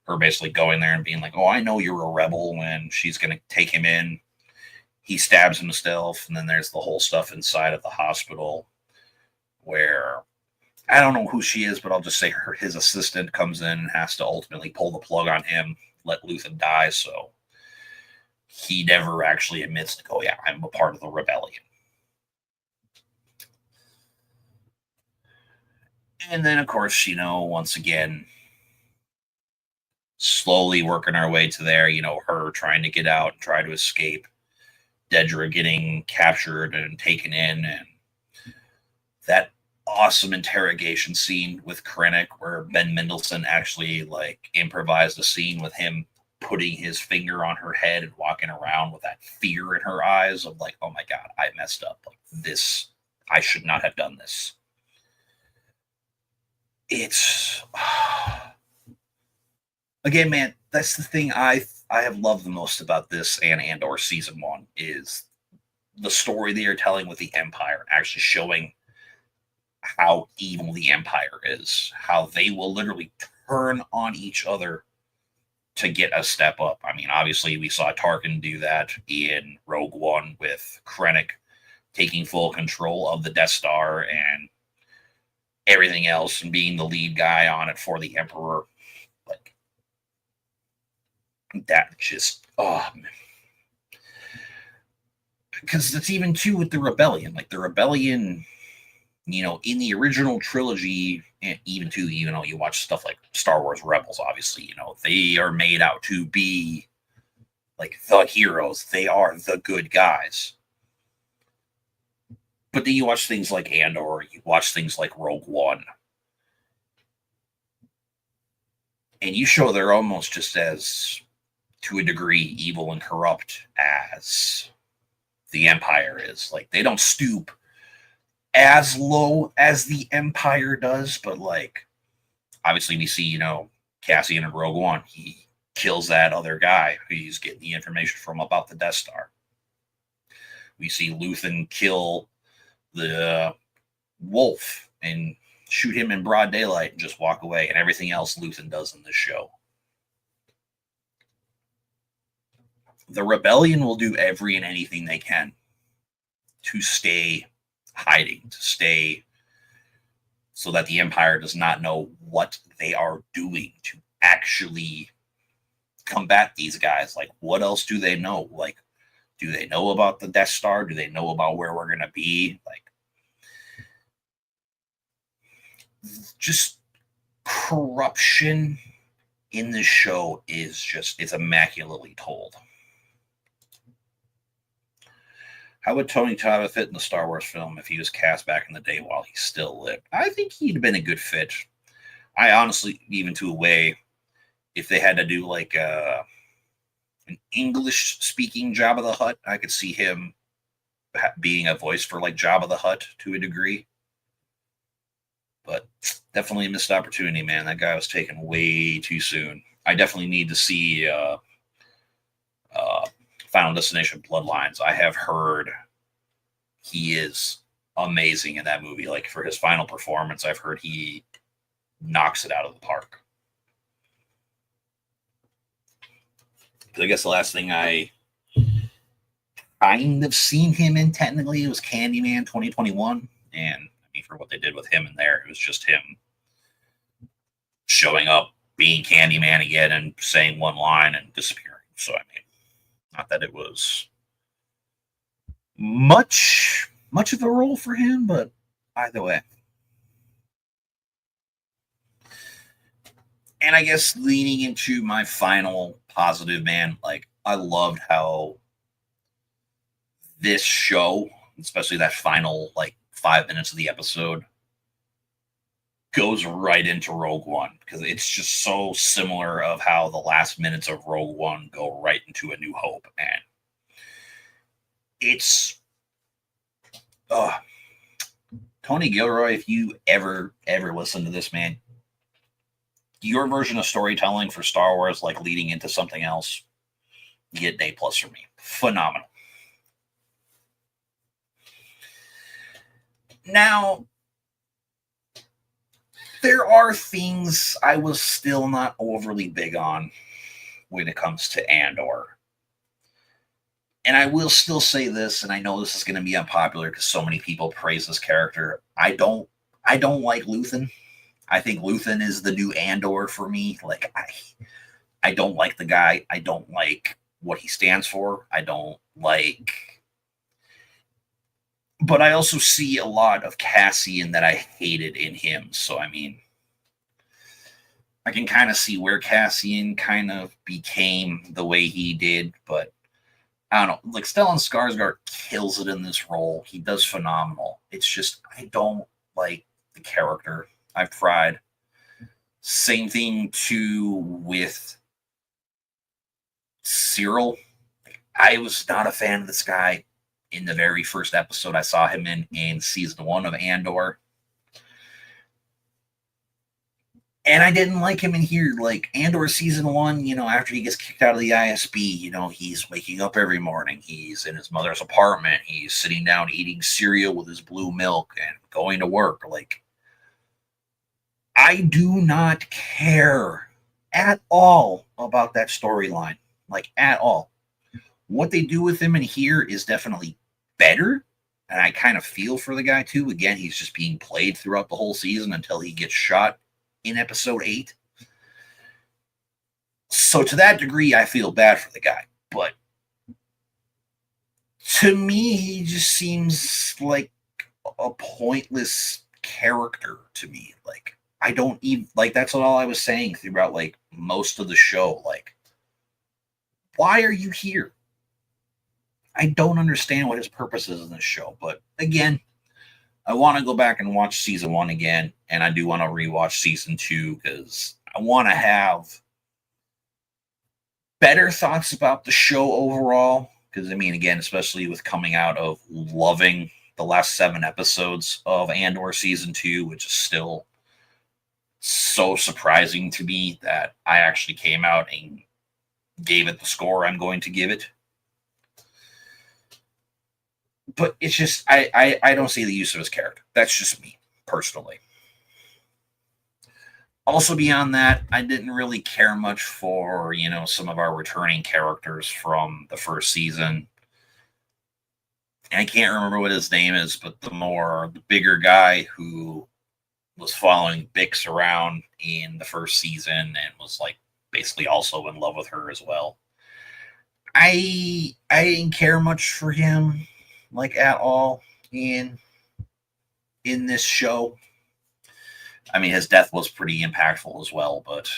[SPEAKER 1] her basically going there and being like, oh, I know you're a rebel, when she's going to take him in. He stabs himself, and then there's the whole stuff inside of the hospital where I don't know who she is, but I'll just say his assistant comes in and has to ultimately pull the plug on him, let Luthen die. So he never actually admits to go, yeah, I'm a part of the rebellion. And then, of course, once again, slowly working our way to there, her trying to get out and try to escape, Dedra getting captured and taken in, and that awesome interrogation scene with Krennic where Ben Mendelsohn actually like improvised a scene with him putting his finger on her head and walking around with that fear in her eyes of like, oh my god, I messed up. Like this, I should not have done this. It's again, man, that's the thing I have loved the most about this and Andor season one is the story they are telling with the Empire, actually showing how evil the Empire is, how they will literally turn on each other to get a step up. I mean, obviously, we saw Tarkin do that in Rogue One with Krennic taking full control of the Death Star and everything else and being the lead guy on it for the Emperor. Like, that just, oh, man. Because it's even too with the rebellion. Like the rebellion, in the original trilogy, and even too, you watch stuff like Star Wars Rebels, obviously, they are made out to be like the heroes. They are the good guys. But then you watch things like Andor, you watch things like Rogue One, and you show they're almost just as, to a degree, evil and corrupt as the Empire is. Like they don't stoop as low as the Empire does, but like obviously we see, Cassian in Rogue One, he kills that other guy who he's getting the information from about the Death Star. We see Luthen kill the wolf and shoot him in broad daylight and just walk away, and everything else Luthen does in this show. The rebellion will do every and anything they can to stay hiding, to stay so that the Empire does not know what they are doing to actually combat these guys. Like, what else do they know? Like, do they know about the Death Star? Do they know about where we're going to be? Like, just corruption in the show is just, it's immaculately told. How would Tony Todd fit in the Star Wars film if he was cast back in the day while he still lived? I think he'd have been a good fit. I honestly, even to a way, if they had to do like an English speaking Jabba the Hutt, I could see him being a voice for like Jabba the Hutt to a degree. But definitely a missed opportunity, man. That guy was taken way too soon. I definitely need to see Final Destination Bloodlines. I have heard he is amazing in that movie. Like for his final performance, I've heard he knocks it out of the park. I guess the last thing I kind of seen him in technically was Candyman 2021. And I mean, for what they did with him in there, it was just him showing up, being Candyman again, and saying one line and disappearing. So, I mean, not that it was much of a role for him, but either way. And I guess leaning into my final positive, man, like I loved how this show, especially that final like 5 minutes of the episode, goes right into Rogue One because it's just so similar of how the last minutes of Rogue One go right into A New Hope. And it's Tony Gilroy, if you ever listen to this, man, your version of storytelling for Star Wars, like leading into something else, you get an A+ for me. Phenomenal. Now, there are things I was still not overly big on when it comes to Andor. And I will still say this, and I know this is going to be unpopular because so many people praise this character. I don't like Luthen. I think Luthen is the new Andor for me. Like I don't like the guy. I don't like what he stands for. I don't like. But I also see a lot of Cassian that I hated in him. So I mean, I can kind of see where Cassian kind of became the way he did, but I don't know. Like Stellan Skarsgård kills it in this role. He does phenomenal. It's just I don't like the character. I've tried. Same thing too with Cyril. I was not a fan of this guy in the very first episode I saw him in season 1 of Andor. And I didn't like him in here. Like Andor season 1, after he gets kicked out of the ISB, he's waking up every morning. He's in his mother's apartment. He's sitting down eating cereal with his blue milk and going to work. Like, I do not care at all about that storyline. Like, at all. What they do with him in here is definitely better. And I kind of feel for the guy, too. Again, he's just being played throughout the whole season until he gets shot in episode 8. So to that degree, I feel bad for the guy. But to me, he just seems like a pointless character to me. Like, I don't even, like, that's all I was saying throughout, like, most of the show. Like, why are you here? I don't understand what his purpose is in this show. But again, I want to go back and watch season 1 again, and I do want to rewatch season 2 because I want to have better thoughts about the show overall. Because, I mean, again, especially with coming out of loving the last 7 episodes of Andor season 2, which is still so surprising to me that I actually came out and gave it the score I'm going to give it. But it's just, I don't see the use of his character. That's just me, personally. Also, beyond that, I didn't really care much for, some of our returning characters from the first season. And I can't remember what his name is, but the bigger guy who was following Bix around in the first season and was, like, basically also in love with her as well. I didn't care much for him, like, at all in this show. I mean, his death was pretty impactful as well, but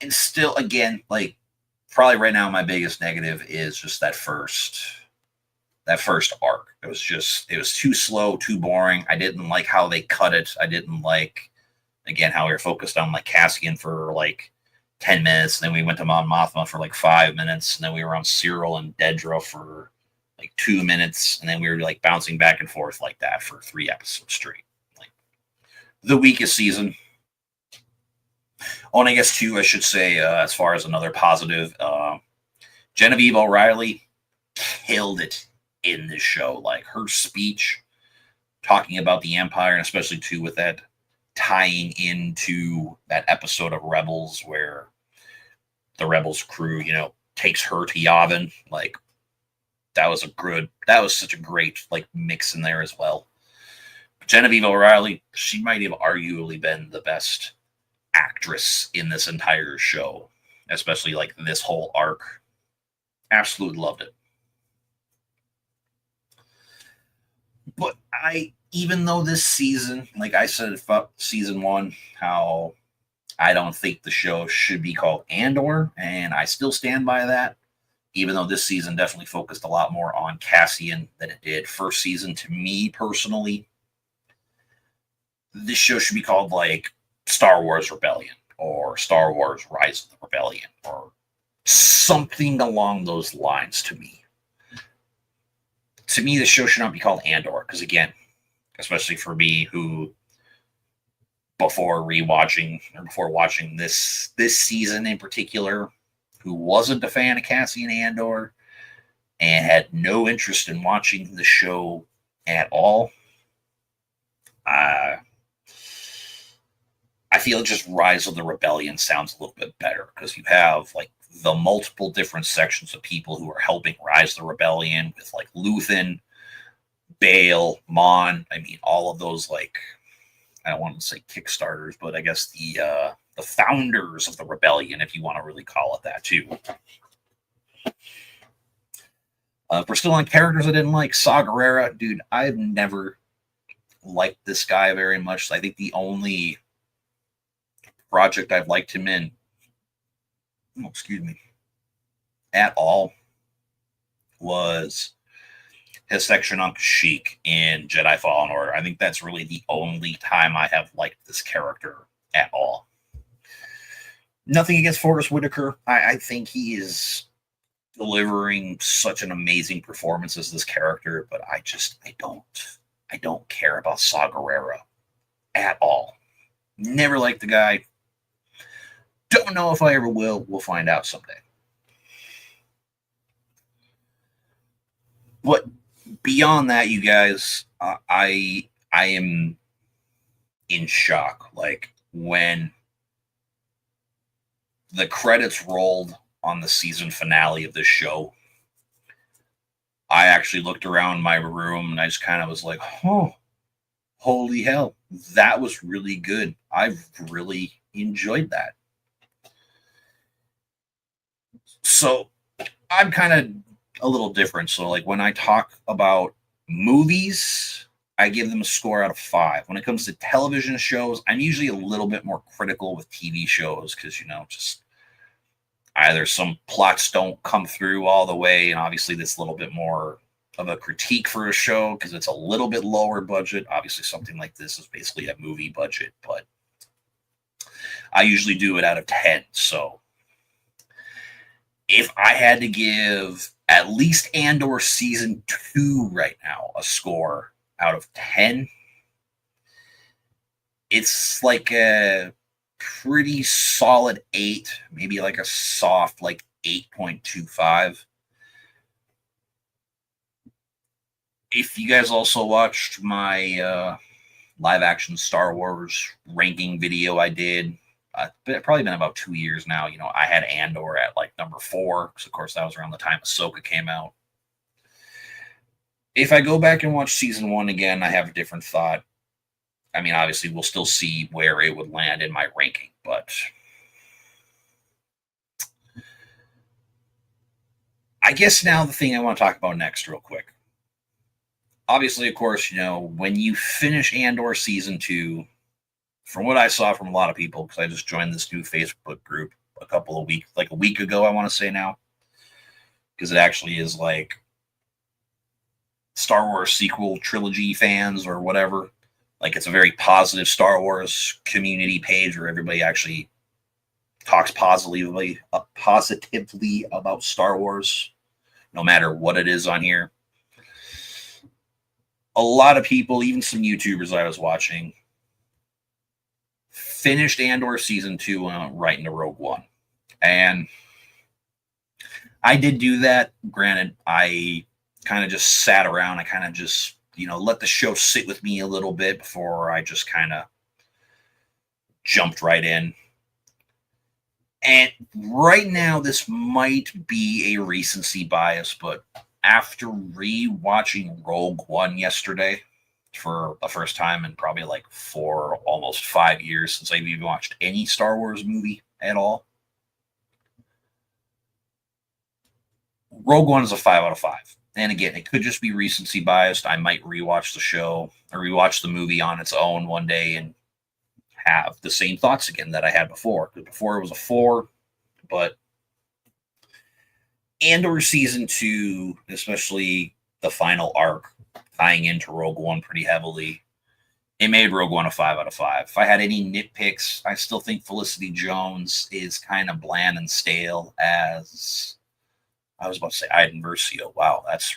[SPEAKER 1] and still, again, like, probably right now my biggest negative is just that first arc. It was too slow, too boring. I didn't like how they cut it. I didn't like, again, how we were focused on, like, Cassian for like 10 minutes, and then we went to Mon Mothma for like 5 minutes, and then we were on Cyril and Dedra for like 2 minutes, and then we were like bouncing back and forth like that for 3 episodes straight. Like, the weakest season. Oh, and I guess too, I should say, as far as another positive, Genevieve O'Reilly killed it in this show. Like, her speech talking about the Empire, and especially too with that tying into that episode of Rebels where the Rebels crew, takes her to Yavin. Like, that was such a great, like, mix in there as well. Genevieve O'Reilly, she might have arguably been the best actress in this entire show, especially like this whole arc. Absolutely loved it. But even though this season, like I said about season 1, how I don't think the show should be called Andor, and I still stand by that, even though this season definitely focused a lot more on Cassian than it did first season. To me personally, this show should be called, like, Star Wars Rebellion or Star Wars Rise of the Rebellion or something along those lines to me. To me, the show should not be called Andor because, again, especially for me who before watching this season in particular, who wasn't a fan of Cassian Andor and had no interest in watching the show at all, I feel just Rise of the Rebellion sounds a little bit better because you have, like, the multiple different sections of people who are helping Rise of the Rebellion with, like, Luthen, Bale, Mon. I mean, all of those, like, I don't want to say Kickstarters, but I guess the founders of the rebellion, if you want to really call it that, too. If we're still on characters I didn't like, Saw Gerrera, dude, I've never liked this guy very much. I think the only project I've liked him in, at all, was his section on Kashyyyk in Jedi Fallen Order. I think that's really the only time I have liked this character at all. Nothing against Forrest Whitaker. I think he is delivering such an amazing performance as this character, but I don't care about Saw Gerrera at all. Never liked the guy. Don't know if I ever will. We'll find out someday. But beyond that, you guys, I am in shock. Like when the credits rolled on the season finale of this show, I actually looked around my room and I just kind of was like, oh, holy hell, that was really good. I've really enjoyed that. So I'm kind of a little different. So like when I talk about movies, I give them a score out of 5. When it comes to television shows, I'm usually a little bit more critical with TV shows because, just either some plots don't come through all the way, and obviously this a little bit more of a critique for a show because it's a little bit lower budget. Obviously something like this is basically a movie budget, but I usually do it out of 10. So if I had to give at least Andor season 2 right now a score out of 10, it's like a pretty solid 8, maybe like a soft like 8.25. If you guys also watched my live action Star Wars ranking video I did, it's probably been about 2 years now. I had Andor at like number 4 because, of course, that was around the time Ahsoka came out. If I go back and watch season 1 again, I have a different thought. I mean, obviously, we'll still see where it would land in my ranking, but I guess now the thing I want to talk about next, real quick. Obviously, of course, when you finish Andor season 2, from what I saw from a lot of people, because I just joined this new Facebook group a week ago, I want to say now, because it actually is like Star Wars sequel trilogy fans or whatever. Like it's a very positive Star Wars community page where everybody actually talks positively about Star Wars, no matter what it is on here. A lot of people, even some YouTubers I was watching, finished Andor season 2 right into Rogue One. And I did do that. Granted, I kind of just sat around. I kind of just, let the show sit with me a little bit before I just kind of jumped right in. And right now, this might be a recency bias, but after re-watching Rogue One yesterday for the first time in probably like 4, almost 5 years since I've even watched any Star Wars movie at all, Rogue One is a 5 out of 5. And again, it could just be recency biased. I might rewatch the show or rewatch the movie on its own one day and have the same thoughts again that I had before. Because before it was a 4, but Andor season 2, especially the final arc, tying into Rogue One pretty heavily, it made Rogue One a 5 out of 5. If I had any nitpicks, I still think Felicity Jones is kind of bland and stale as, I was about to say Iden Versio. Wow, that's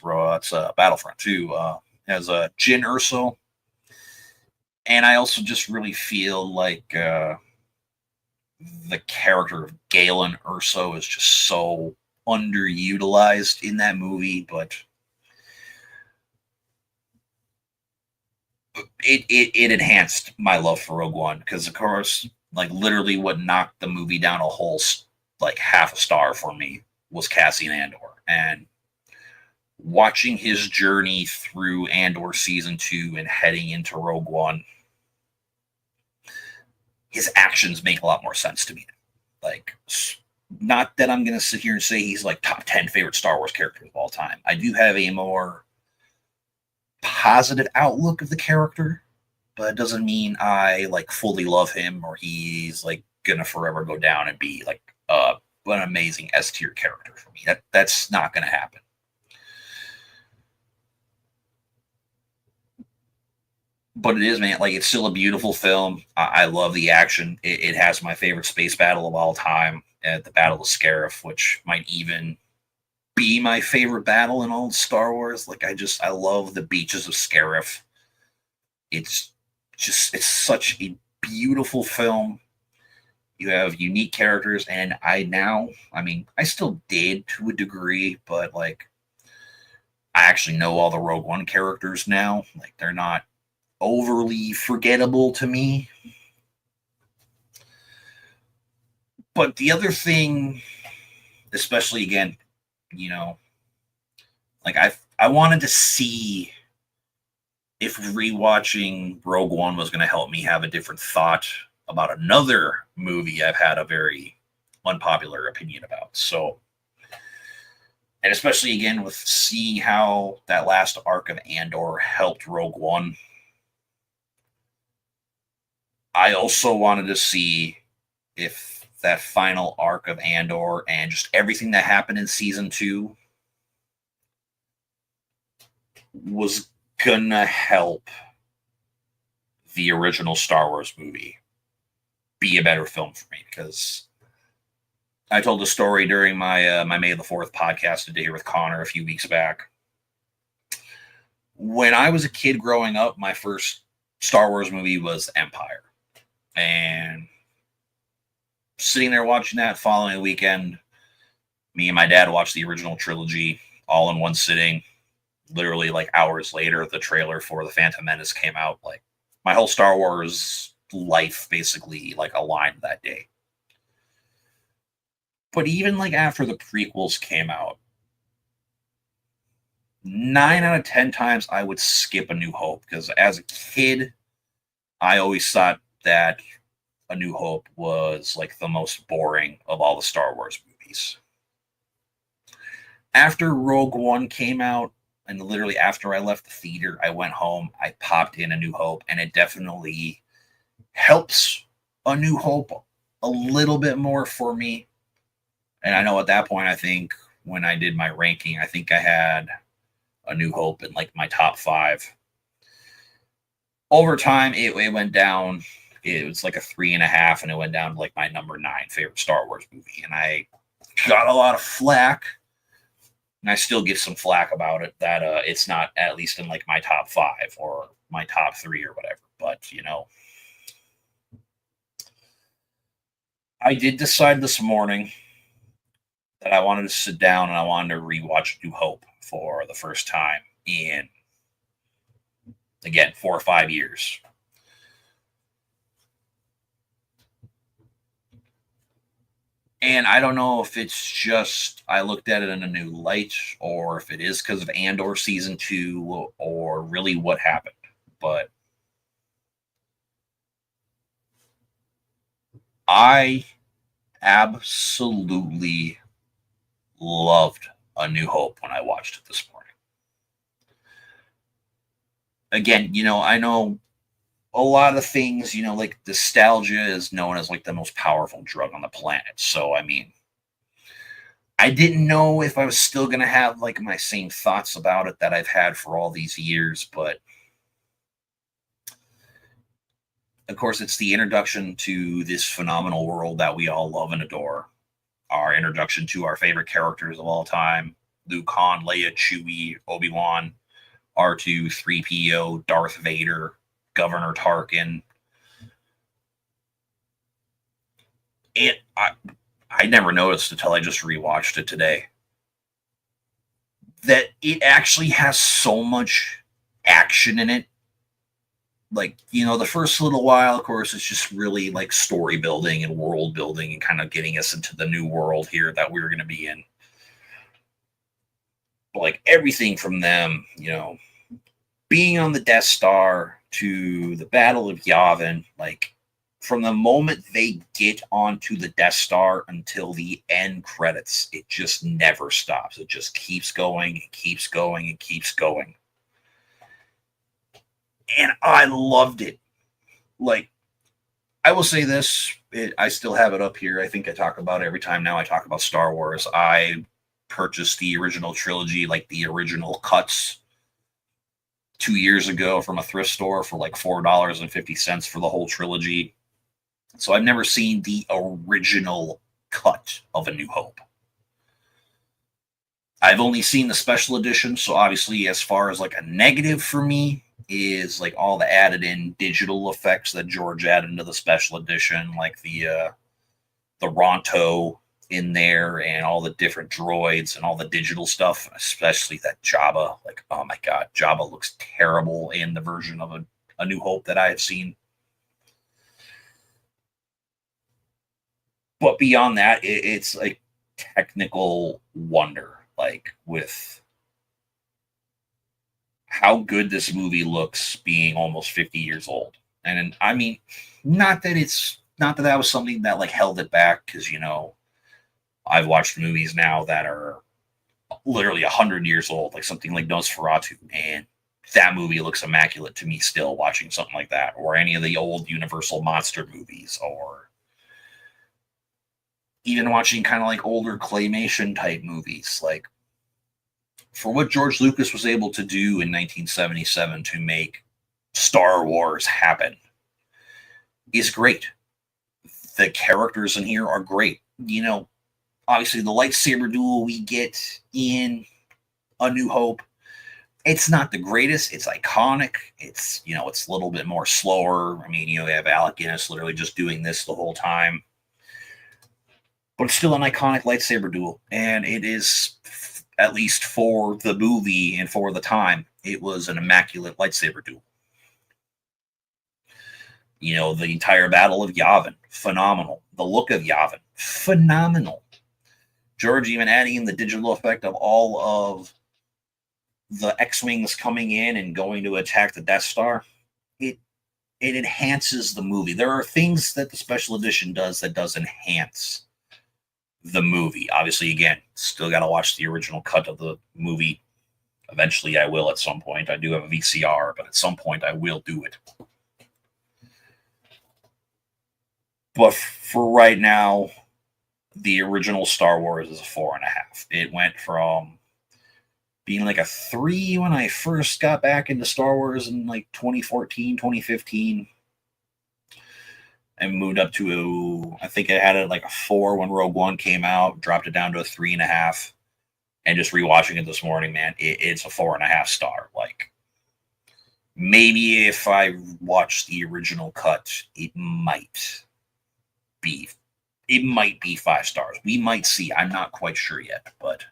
[SPEAKER 1] Battlefront 2. As a Jyn Erso. And I also just really feel like the character of Galen Erso is just so underutilized in that movie, but it enhanced my love for Rogue One because, of course, like literally what knocked the movie down a whole like half a star for me was Cassian Andor, and watching his journey through Andor season 2 and heading into Rogue One, his actions make a lot more sense to me. Like, not that I'm going to sit here and say he's like top 10 favorite Star Wars characters of all time. I do have a more positive outlook of the character, but it doesn't mean I like fully love him or he's like going to forever go down and be like an amazing S tier character for me. That's not going to happen. But it is, man. Like, it's still a beautiful film. I love the action. It has my favorite space battle of all time, at the Battle of Scarif, which might even be my favorite battle in all of Star Wars. Like, I love the beaches of Scarif. It's it's such a beautiful film. You have unique characters, and I mean, I still did to a degree, but like, I actually know all the Rogue One characters now. Like, they're not overly forgettable to me. But the other thing, especially again, you know, like I wanted to see if rewatching Rogue One was going to help me have a different thought about another movie I've had a very unpopular opinion about. So, and especially again with seeing how that last arc of Andor helped Rogue One, I also wanted to see if that final arc of Andor and just everything that happened in season 2 was gonna help the original Star Wars movie be a better film for me. Because I told a story during my May the 4th podcast today here with Connor a few weeks back. When I was a kid growing up, my first Star Wars movie was Empire. And sitting there watching that following weekend, me and my dad watched the original trilogy all in one sitting. Literally, like, hours later, the trailer for The Phantom Menace came out. Like, my whole Star Wars life basically, like, aligned that day. But even, like, after the prequels came out, 9 out of 10 times I would skip A New Hope, because as a kid, I always thought that A New Hope was like the most boring of all the Star Wars movies. After Rogue One came out, and literally after I left the theater, I went home, I popped in A New Hope, and it definitely helps A New Hope a little bit more for me. And I know at that point, I think when I did my ranking, I think I had A New Hope in like my top 5. Over time, it went down. It was like a 3.5, and it went down to like my number 9 favorite Star Wars movie. And I got a lot of flack, and I still get some flack about it, that it's not at least in like my top 5 or my top 3 or whatever. But I did decide this morning that I wanted to sit down and I wanted to rewatch New Hope for the first time in, again, 4 or 5 years. And I don't know if it's just I looked at it in a new light, or if it is because of Andor season 2, or really what happened. But I absolutely loved A New Hope when I watched it this morning. Again, I know a lot of things, like nostalgia is known as like the most powerful drug on the planet. So, I mean, I didn't know if I was still going to have like my same thoughts about it that I've had for all these years, but of course, it's the introduction to this phenomenal world that we all love and adore. Our introduction to our favorite characters of all time: Luke, Han, Leia, Chewie, Obi-Wan, R2, 3PO, Darth Vader, Governor Tarkin. I never noticed until I just rewatched it today that it actually has so much action in it. Like, the first little while, of course, it's just really like story building and world building and kind of getting us into the new world here that we're going to be in. But like everything from them, being on the Death Star to the Battle of Yavin, like from the moment they get onto the Death Star until the end credits, it just never stops. It just keeps going and keeps going and keeps going. And I loved it. Like, I will say this, I still have it up here. I think I talk about it every time now I talk about Star Wars. I purchased the original trilogy, like the original cuts. 2 years ago from a thrift store for like $4.50 for the whole trilogy. So I've never seen the original cut of A New Hope. I've only seen the special edition, so obviously, as far as like a negative for me, is like all the added in digital effects that George added into the special edition, like the Ronto in there and all the different droids and all the digital stuff, especially that Jabba. Like, oh my god, Jabba looks terrible in the version of a New Hope that I have seen. But beyond that, it's like technical wonder, like with how good this movie looks being almost 50 years old. And I mean, not that that was something that like held it back, because I've watched movies now that are literally 100 years old, like something like Nosferatu, and that movie looks immaculate to me still watching something like that, or any of the old Universal monster movies, or even watching kind of like older claymation type movies. Like, for what George Lucas was able to do in 1977 to make Star Wars happen is great. The characters in here are great. Obviously the lightsaber duel we get in A New Hope, it's not the greatest. It's iconic. It's a little bit more slower. I mean, you have Alec Guinness literally just doing this the whole time. But it's still an iconic lightsaber duel. And it is, at least for the movie and for the time, it was an immaculate lightsaber duel. The entire Battle of Yavin, phenomenal. The look of Yavin, phenomenal. George even adding in the digital effect of all of the X-Wings coming in and going to attack the Death Star. It enhances the movie. There are things that the special edition does that does enhance the movie. Obviously, again, still got to watch the original cut of the movie. Eventually, I will at some point. I do have a VCR, but at some point, I will do it. But for right now, the original Star Wars is a 4.5. It went from being like a 3 when I first got back into Star Wars in like 2014, 2015. And moved up to, I think I had it like a 4 when Rogue One came out, dropped it down to a 3.5. And just rewatching it this morning, man, it's a 4.5 star. Like, maybe if I watch the original cut, it might be 5 stars. We might see. I'm not quite sure yet, but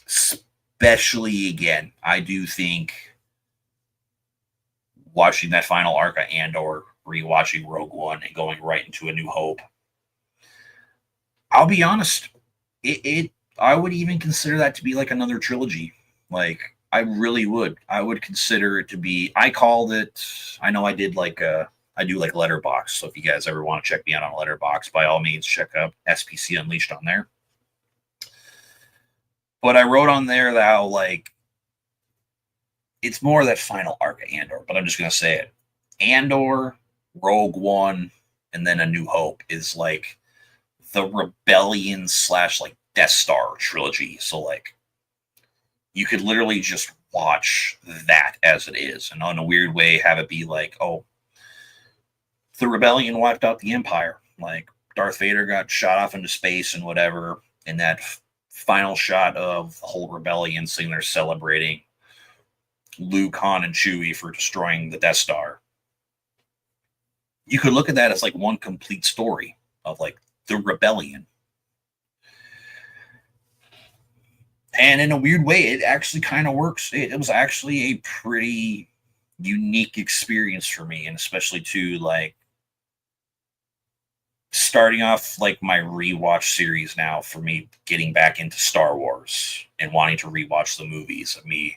[SPEAKER 1] especially again, I do think watching that final arc of Andor, rewatching Rogue One, and going right into A New Hope, I'll be honest, I would even consider that to be like another trilogy. Like, I really would. I would consider it to be. I called it. I know I did like I do like Letterbox. So if you guys ever want to check me out on Letterbox, by all means, check out SPC Unleashed on there. But I wrote on there that how like it's more that final arc of Andor. But I'm just gonna say it: Andor, Rogue One, and then A New Hope is like the Rebellion / like Death Star trilogy. So like you could literally just watch that as it is, and in a weird way have it be like, oh, the Rebellion wiped out the Empire. Like, Darth Vader got shot off into space and whatever, and that final shot of the whole Rebellion sitting there celebrating Luke, Han, and Chewie for destroying the Death Star. You could look at that as like one complete story of like the Rebellion. And in a weird way, it actually kind of works. It was actually a pretty unique experience for me, and especially to like starting off like my rewatch series now, for me getting back into Star Wars and wanting to rewatch the movies, of me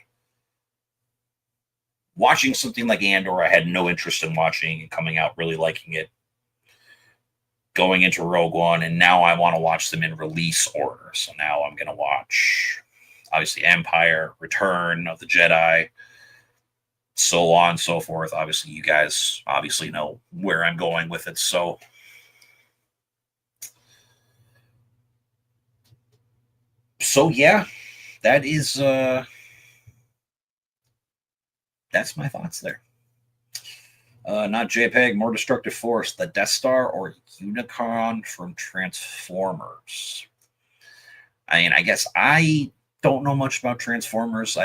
[SPEAKER 1] watching something like Andor I had no interest in watching and coming out really liking it, going into Rogue One, and now I want to watch them in release order. So now I'm going to watch, obviously, Empire, Return of the Jedi, so on and so forth. Obviously, you guys obviously know where I'm going with it. So yeah, that is that's my thoughts there. Not JPEG, more destructive force, the Death Star or Unicron from Transformers. I mean, I guess I don't know much about Transformers.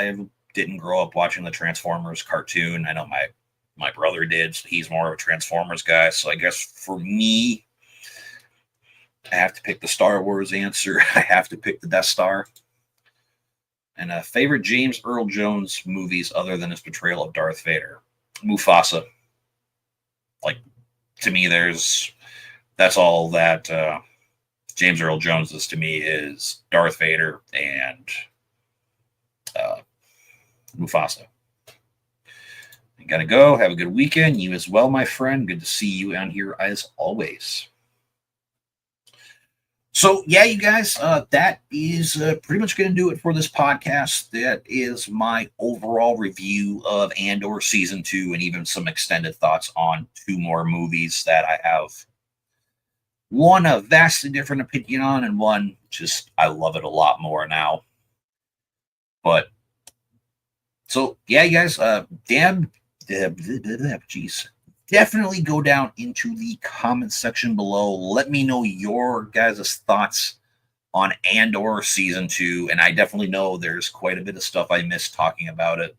[SPEAKER 1] Didn't grow up watching the Transformers cartoon. I know my brother did. So he's more of a Transformers guy. So I guess for me, I have to pick the Star Wars answer. I have to pick the Death Star. And favorite James Earl Jones movies other than his portrayal of Darth Vader. Mufasa. Like, to me, that's all that James Earl Jones is to me, is Darth Vader and Mufasa. I gotta go. Have a good weekend. You as well, my friend. Good to see you on here as always. So, yeah, you guys, that is pretty much going to do it for this podcast. That is my overall review of Andor Season 2 and even some extended thoughts on 2 more movies that I have one a vastly different opinion on and one just I love it a lot more now. But, so, yeah, you guys, jeez. Definitely go down into the comment section below. Let me know your guys' thoughts on Andor Season 2. And I definitely know there's quite a bit of stuff I missed talking about it.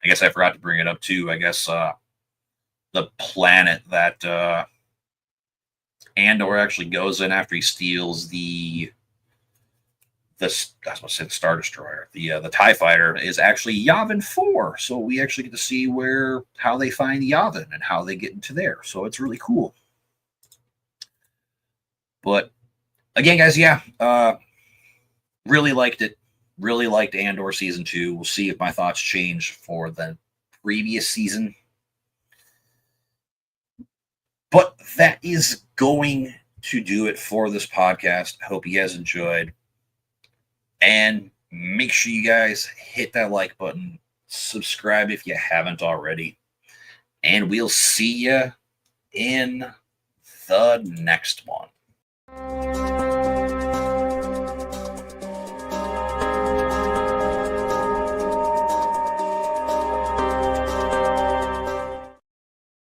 [SPEAKER 1] I guess I forgot to bring it up too. I guess the planet that Andor actually goes in after he steals the Star Destroyer, the TIE Fighter, is actually Yavin 4. So we actually get to see how they find Yavin and how they get into there. So it's really cool. But again, guys, yeah, really liked it. Really liked Andor Season 2. We'll see if my thoughts change for the previous season. But that is going to do it for this podcast. I hope you guys enjoyed. And make sure you guys hit that like button, subscribe if you haven't already, and we'll see you in the next one.